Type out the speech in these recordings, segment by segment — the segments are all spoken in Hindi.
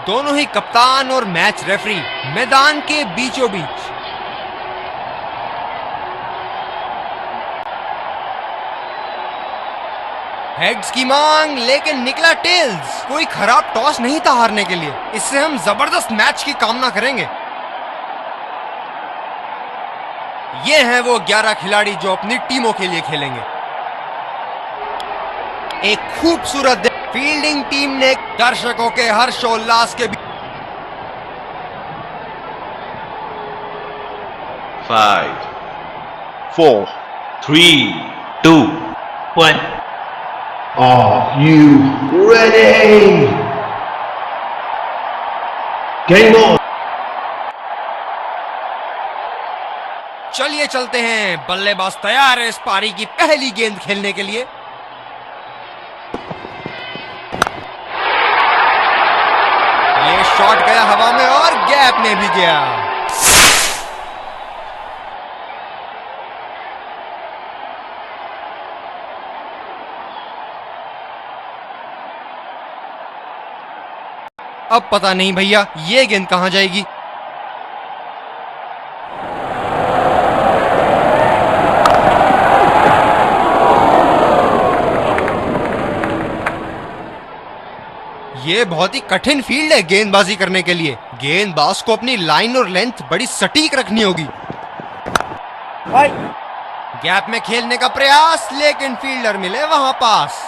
दोनों ही कप्तान और मैच रेफरी मैदान के बीचों बीच। हेड्स की मांग, लेकिन निकला टेल्स। कोई खराब टॉस नहीं था हारने के लिए। इससे हम जबरदस्त मैच की कामना करेंगे। ये हैं वो 11 खिलाड़ी जो अपनी टीमों के लिए खेलेंगे। एक खूबसूरत फील्डिंग टीम ने दर्शकों के हर्षोल्लास के बीच 5, 4, 3, 2, 1. Are you ready? Game on! चलिए चलते हैं। बल्लेबाज तैयार है इस पारी की पहली गेंद खेलने के लिए। ये शॉट गया हवा में और गैप में भी गया। अब पता नहीं भैया ये गेंद कहां जाएगी। ये बहुत ही कठिन फील्ड है गेंदबाजी करने के लिए। गेंदबाज को अपनी लाइन और लेंथ बड़ी सटीक रखनी होगी। गैप में खेलने का प्रयास, लेकिन फील्डर मिले वहां पास।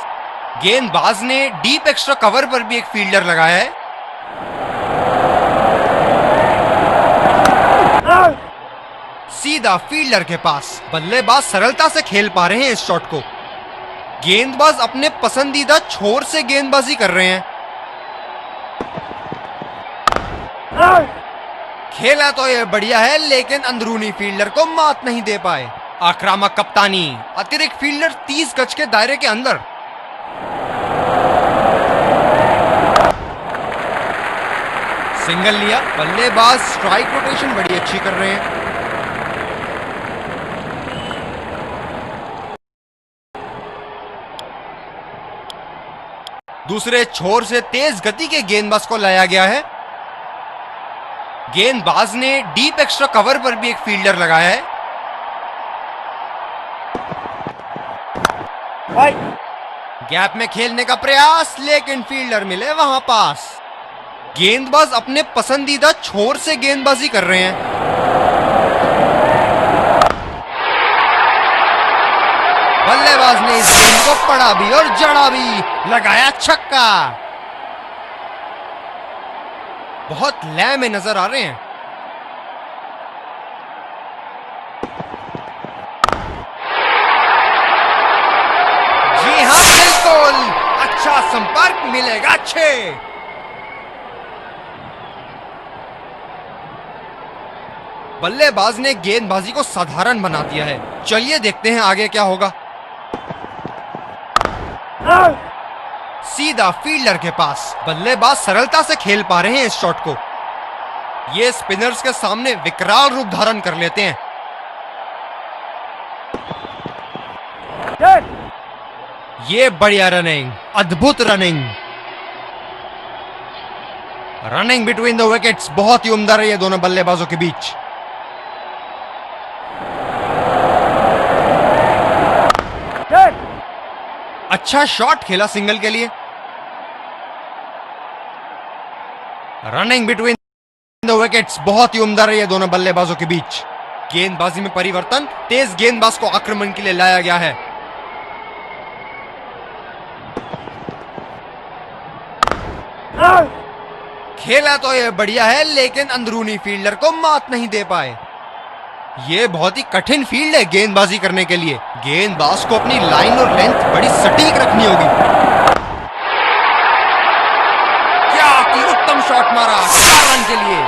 गेंदबाज ने डीप एक्स्ट्रा कवर पर भी एक फील्डर लगाया है। सीधा फील्डर के पास। बल्लेबाज सरलता से खेल पा रहे हैं इस शॉट को। गेंदबाज अपने पसंदीदा छोर से गेंदबाजी कर रहे हैं। खेला तो ये बढ़िया है, लेकिन अंदरूनी फील्डर को मात नहीं दे पाए। आक्रामक कप्तानी, अतिरिक्त फील्डर 30 गज के दायरे के अंदर। सिंगल लिया। बल्लेबाज स्ट्राइक रोटेशन बड़ी अच्छी कर रहे हैं। दूसरे छोर से तेज गति के गेंदबाज को लाया गया है। गेंदबाज ने डीप एक्स्ट्रा कवर पर भी एक फील्डर लगाया है। गैप में खेलने का प्रयास, लेकिन फील्डर मिले वहां पास। गेंदबाज अपने पसंदीदा छोर से गेंदबाजी कर रहे हैं। बल्लेबाज ने इस गेंद को पड़ा भी और जड़ा भी, लगाया छक्का। बहुत लय में नजर आ रहे हैं। जी हां, बिल्कुल। अच्छा संपर्क मिलेगा। अच्छे बल्लेबाज ने गेंदबाजी को साधारण बना दिया है। चलिए देखते हैं आगे क्या होगा। सीधा फील्डर के पास। बल्लेबाज सरलता से खेल पा रहे हैं इस शॉट को। ये स्पिनर्स के सामने विकराल रूप धारण कर लेते हैं। ये बढ़िया रनिंग, अद्भुत running. Running between the wickets बहुत ही उम्दा रही है दोनों बल्लेबाजों के बीच। अच्छा शॉट खेला सिंगल के लिए। रनिंग बिटवीन द विकेट्स बहुत ही उम्दा रही है दोनों बल्लेबाजों के बीच। गेंदबाजी में परिवर्तन, तेज गेंदबाज को आक्रमण के लिए लाया गया है। खेला तो यह बढ़िया है, लेकिन अंदरूनी फील्डर को मात नहीं दे पाए। ये बहुत ही कठिन फील्ड है गेंदबाजी करने के लिए। गेंदबाज को अपनी लाइन और लेंथ बड़ी सटीक रखनी होगी। क्या की उत्तम शॉट मारा 4 रन के लिए।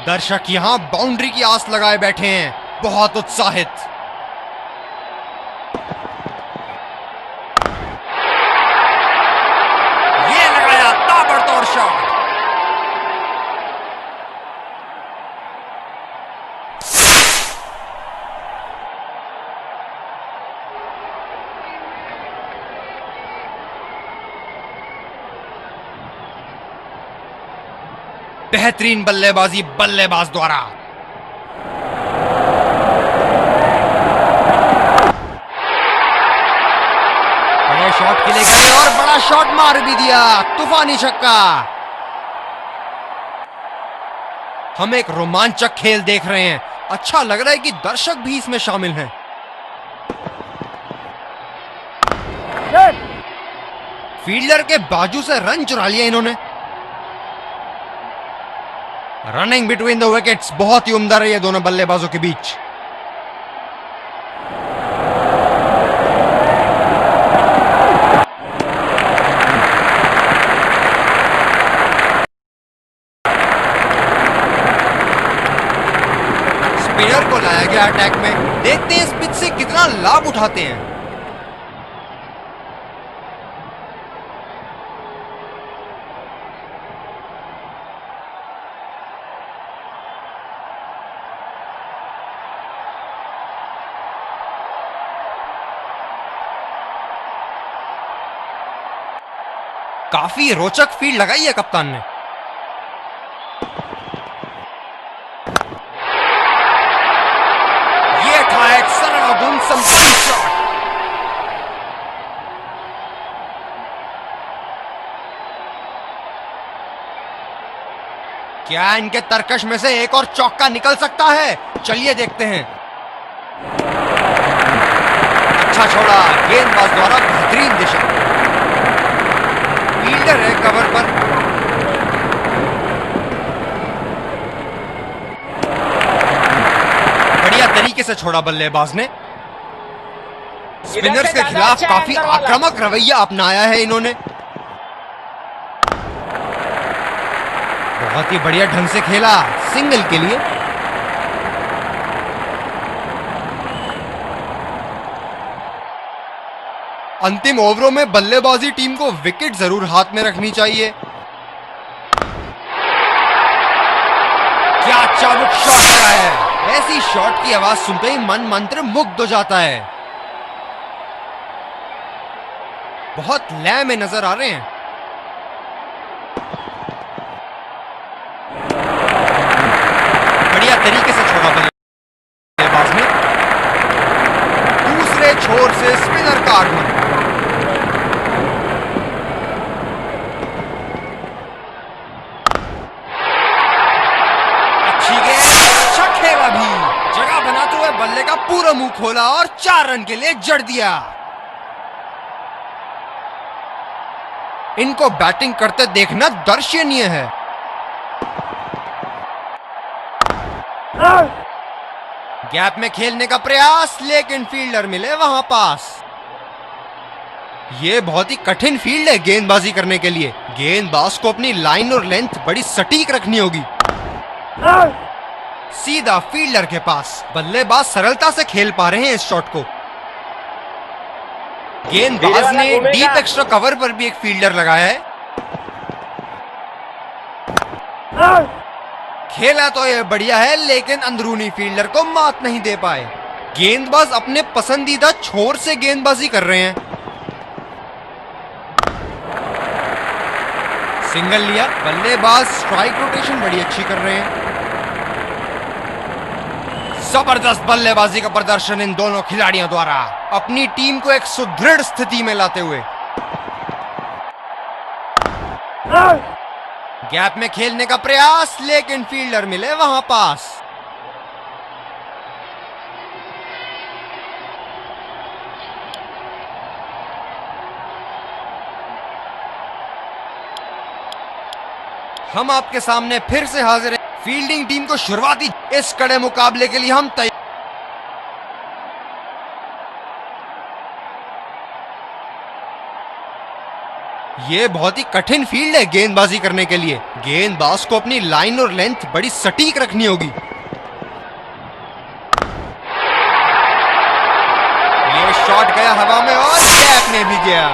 दर्शक यहां बाउंड्री की आस लगाए बैठे हैं, बहुत उत्साहित। बेहतरीन बल्लेबाजी बल्लेबाज द्वारा। बड़े शॉट के लिए गए और बड़ा शॉट मार भी दिया, तूफानी छक्का। हम एक रोमांचक खेल देख रहे हैं। अच्छा लग रहा है कि दर्शक भी इसमें शामिल हैं। फील्डर के बाजू से रन चुरा लिया इन्होंने। रनिंग बिटवीन द विकेट्स बहुत ही उम्दा रही है दोनों बल्लेबाजों के बीच। स्पिनर को लाया गया अटैक में। देखते हैं इस पिच से कितना लाभ उठाते हैं। काफी रोचक फील्ड लगाई है कप्तान ने। ये था एक सरल और धुन संपन्न शॉट। क्या इनके तरकश में से एक और चौका निकल सकता है? चलिए देखते हैं। अच्छा छोड़ा, गेंदबाज द्वारा बेहतरीन दिशा। फील्डर है कवर पर। बढ़िया तरीके से छोड़ा बल्लेबाज ने। स्पिनर्स के खिलाफ काफी आक्रामक रवैया अपनाया है इन्होंने। बहुत ही बढ़िया ढंग से खेला, सिंगल के लिए। अंतिम ओवरों में बल्लेबाजी टीम को विकेट जरूर हाथ में रखनी चाहिए। क्या चाबुक शॉट लगा है! ऐसी शॉट की आवाज सुनते ही मन मंत्र मुग्ध हो जाता है। बहुत लय में नजर आ रहे हैं। बढ़िया तरीके से छोड़ा बल्लेबाज ने। दूसरे छोर से स्पिनर का आगमन। बल्ले का पूरा मुंह खोला और 4 रन के लिए जड़ दिया। इनको बैटिंग करते देखना दर्शनीय है। गैप में खेलने का प्रयास, लेकिन फील्डर मिले वहां पास। यह बहुत ही कठिन फील्ड है गेंदबाजी करने के लिए। गेंदबाज को अपनी लाइन और लेंथ बड़ी सटीक रखनी होगी। सीधा फील्डर के पास। बल्लेबाज सरलता से खेल पा रहे हैं इस शॉट को। गेंदबाज ने डीप एक्स्ट्रा कवर पर भी एक फील्डर लगाया है। खेला तो यह बढ़िया है, लेकिन अंदरूनी फील्डर को मात नहीं दे पाए। गेंदबाज अपने पसंदीदा छोर से गेंदबाजी कर रहे हैं। सिंगल लिया। बल्लेबाज स्ट्राइक रोटेशन बड़ी अच्छी कर रहे हैं। जबरदस्त बल्लेबाजी का प्रदर्शन इन दोनों खिलाड़ियों द्वारा, अपनी टीम को एक सुदृढ़ स्थिति में लाते हुए। गैप में खेलने का प्रयास, लेकिन फील्डर मिले वहां पास। हम आपके सामने फिर से हाजिर हैं। फील्डिंग टीम को शुरुआती इस कड़े मुकाबले के लिए हम तैयार। यह बहुत ही कठिन फील्ड है गेंदबाजी करने के लिए। गेंदबाज को अपनी लाइन और लेंथ बड़ी सटीक रखनी होगी। यह शॉट गया हवा में और गैप में भी गया।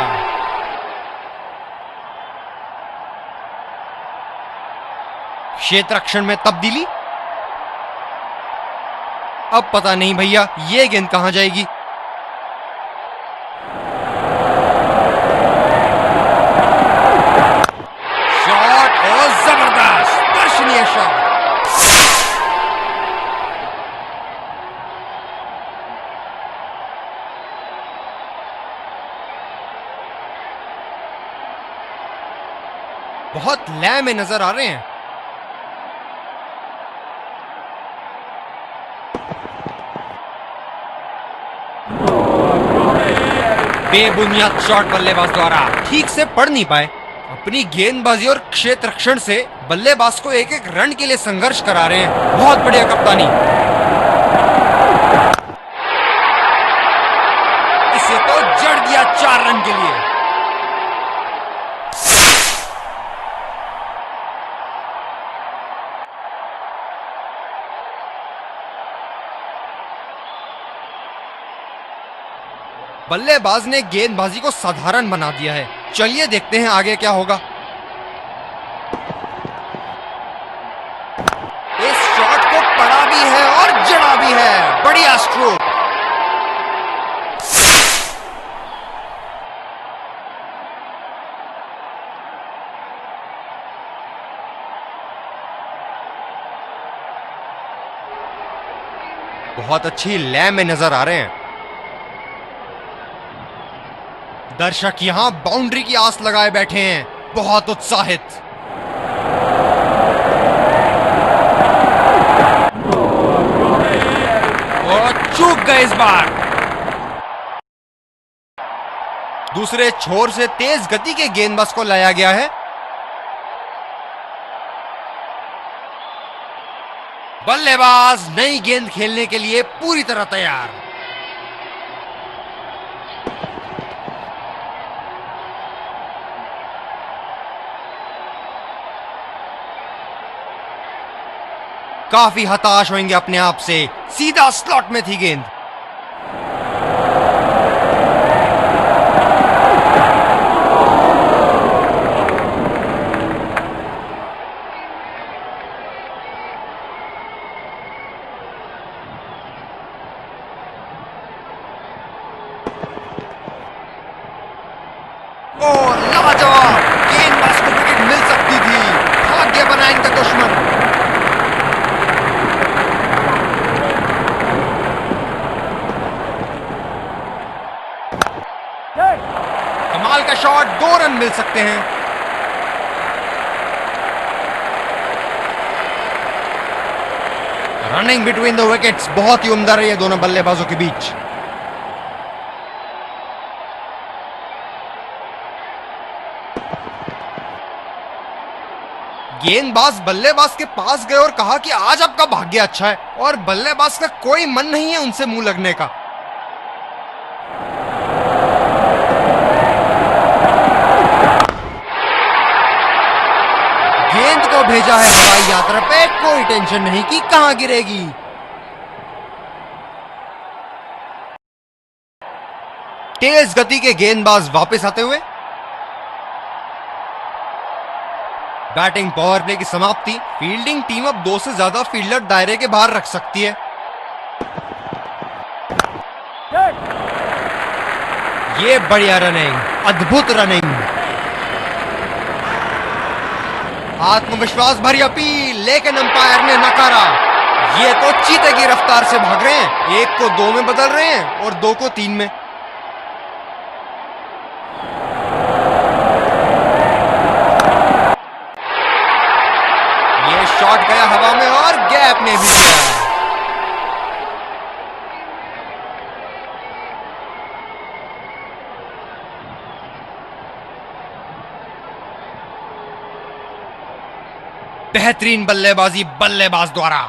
क्षेत्र रक्षण में तब्दीली। अब पता नहीं भैया ये गेंद कहां जाएगी। शॉट और जबरदस्त दर्शनीय बहुत लय में नजर आ रहे हैं। बेबुनियाद शॉट बल्लेबाज द्वारा ठीक से पढ़ नहीं पाए। अपनी गेंदबाजी और क्षेत्र रक्षण से बल्लेबाज को एक एक रन के लिए संघर्ष करा रहे हैं। बहुत बढ़िया कप्तानी। इसे तो जड़ दिया 4 रन के लिए। बल्लेबाज ने गेंदबाजी को साधारण बना दिया है। चलिए देखते हैं आगे क्या होगा। इस शॉट को पड़ा भी है और जड़ा भी है। बढ़िया स्ट्रोक। बहुत अच्छी लय में नजर आ रहे हैं। दर्शक यहां बाउंड्री की आस लगाए बैठे हैं, बहुत उत्साहित। और चूक गए इस बार। दूसरे छोर से तेज गति के गेंदबाज को लाया गया है। बल्लेबाज नई गेंद खेलने के लिए पूरी तरह तैयार। काफी हताश होंगे अपने आप से। सीधा स्लॉट में थी गेंद। और लाजवाब। गेंदबाज को विकेट मिल सकती थी। भाग्य बना इनका दुश्मन। कमाल का शॉट। 2 रन मिल सकते हैं। रनिंग बिटवीन द विकेट्स बहुत ही उम्दा रही है दोनों बल्लेबाजों के बीच। गेंदबाज बल्लेबाज के पास गए और कहा कि आज आपका भाग्य अच्छा है, और बल्लेबाज का कोई मन नहीं है उनसे मुंह लगने का। गेंद को भेजा है हवाई यात्रा पे। कोई टेंशन नहीं कि कहां गिरेगी। तेज गति के गेंदबाज वापस आते हुए। बैटिंग पावर प्ले की समाप्ति। फील्डिंग टीम अब 2 से ज्यादा फील्डर दायरे के बाहर रख सकती है। ये बढ़िया रनिंग, अद्भुत रनिंग। आत्मविश्वास भरी अपील, लेकिन अंपायर ने नकारा। ये तो चीते की रफ्तार से भाग रहे हैं। 1 को 2 में बदल रहे हैं और 2 को 3 में। ये शॉट गया हवा में और गैप में भी गया। बेहतरीन बल्लेबाजी बल्लेबाज द्वारा।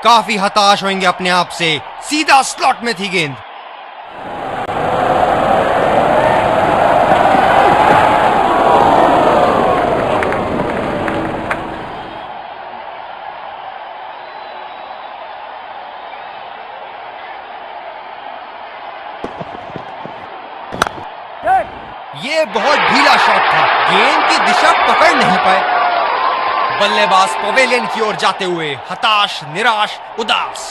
काफी हताश होंगे अपने आप से। सीधा स्लॉट में थी गेंद। ये बहुत ढीला शॉट था। गेंद की दिशा पकड़ नहीं पाए। बल्लेबाज पवेलियन की ओर जाते हुए हताश, निराश, उदास।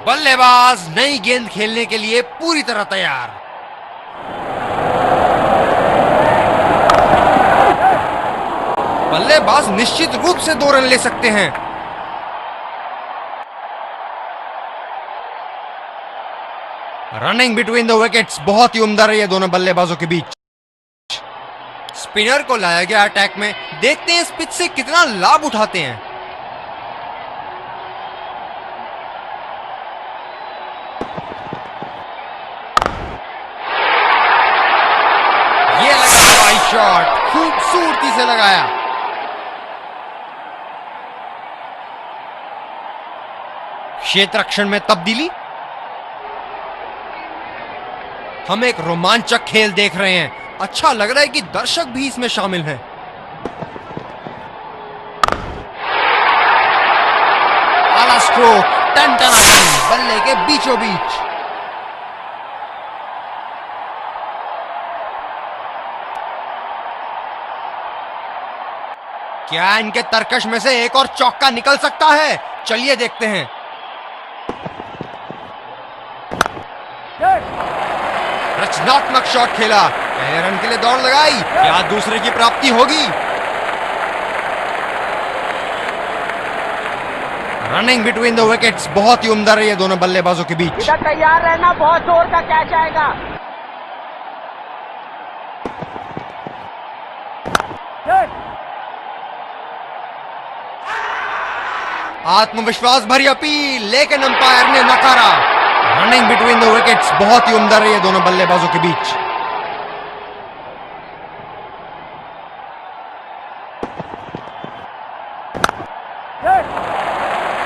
बल्लेबाज नई गेंद खेलने के लिए पूरी तरह तैयार। बल्लेबाज निश्चित रूप से 2 रन ले सकते हैं। रनिंग बिटवीन द विकेट्स बहुत ही उम्दा रही है दोनों बल्लेबाजों के बीच। स्पिनर को लाया गया अटैक में, देखते हैं इस पिच से कितना लाभ उठाते हैं। ये लगा वाइड शॉट, खूबसूरती से लगाया। क्षेत्र रक्षण में तब्दीली। हम एक रोमांचक खेल देख रहे हैं। अच्छा लग रहा है कि दर्शक भी इसमें शामिल हैं। आला स्ट्रोक, टन-टनाटन, बल्ले के बीचों बीच। क्या इनके तरकश में से एक और चौका निकल सकता है? चलिए देखते हैं। रचनात्मक शॉट खेला, पहले रन के लिए दौड़ लगाई, क्या दूसरे की प्राप्ति होगी? रनिंग बिटवीन द विकेट्स बहुत ही उम्दा रही है दोनों बल्लेबाजों के बीच। इधर तैयार रहना, बहुत जोर का कैच आएगा। आत्मविश्वास भरी अपील, लेकिन अंपायर ने नकारा। रनिंग बिटवीन द विकेट्स बहुत ही उम्दा रही है दोनों बल्लेबाजों के बीच।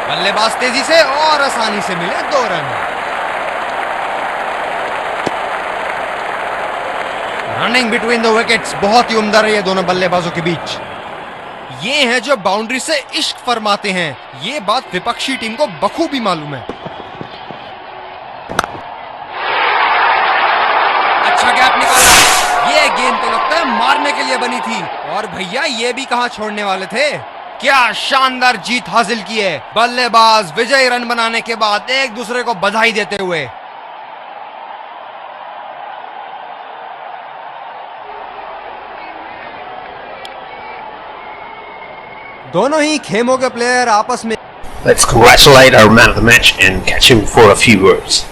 बल्लेबाज तेजी से और आसानी से मिले 2 run. Running between the wickets बहुत ही उम्दा रही है दोनों बल्लेबाजों के बीच। ये हैं जो बाउंड्री से इश्क फरमाते हैं। ये बात विपक्षी टीम को बखूबी मालूम है। अच्छा गैप निकाला। ये गेंद तो लगता है मारने के लिए बनी थी, और भैया ये भी कहां छोड़ने वाले थे। क्या शानदार जीत हासिल की है। बल्लेबाज विजयी रन बनाने के बाद एक दूसरे को बधाई देते हुए। दोनों ही खेमों के प्लेयर आपस में Let's congratulate our man of the match and catch him for a few words.